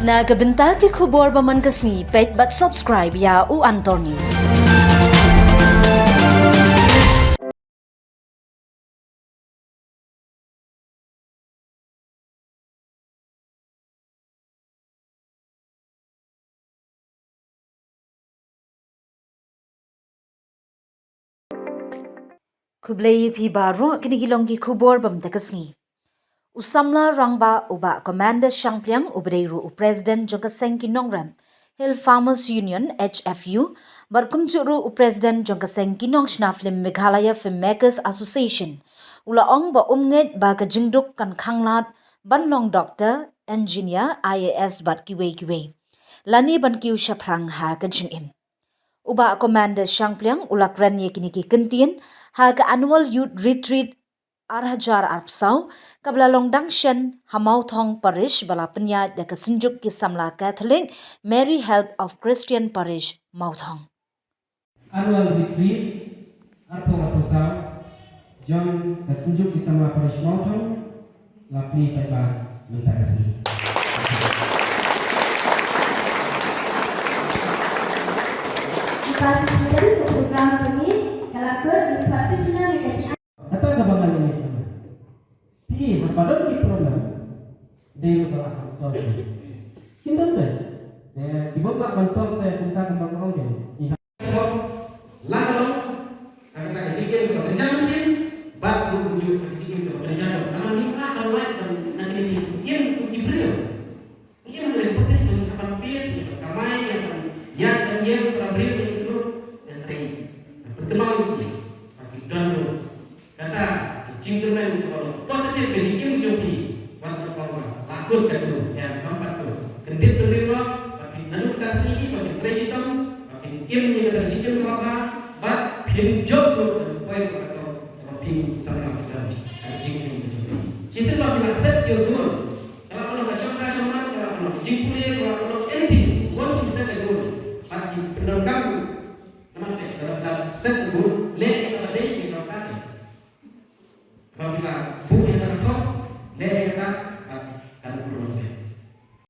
Na kabenta ki khubor ba man kasni pet but subscribe ya u Antor News. Kublai phi baro kini gilong ki khubor bam takasni. Usamla rangba uba Commander Shangpyang ubreiru President Jongkaseng ki nongram Hill Farmers Union HFU barkumchuru President Jongkaseng ki nongshna film Meghalaya Filmmakers Association ula ong ba ngeit ba ka jingduk kan khanglad banlong doctor engineer IAS bat kiwe lani ban kiew shaphrang ha ka jingim uba Commander Shangpyang ulak ranye kini ki kentien ha ka annual youth retreat Arhajar Arpsau kabla longdang shen hamau thong parish bala penya da kasinjuk ki samla Catholic Mary Help of Christian Parish Mauthong. Annual retreat Arpsau John kasinjuk ki samla parish Mauthong lapni peba minta kasih. Program ini kalau berpartisipasi dengan kata kebangan ini pergi berbadan di program dia akan solve kita dah kibot mak konsol teh kita kembang kau ni lagalong akan tak kecil ke kerja mesin bat berujung kecil ke kerja kalau ni pak kalau nak ini yang diberi yang mengenai pekerjaan yang kapan fis yang kamai yang beri itu yang lain pertemuan itu tapi dulu kata jingduk kalau positif ke jingduk jopi waktu formal takut kan tu yang tempat tu kendit terima tapi nanu kasih bagi presiden tapi ilmu yang kata jingduk apa bat pinjok tu supaya atau pin sama kita jingduk jopi sisi bagi set yo tu kalau nak syukur sama kalau jingduk kalau anything once kita ada bagi penangkap nama dalam set tu leh kita ada yang kita apabila buku yang tertutup, leh kata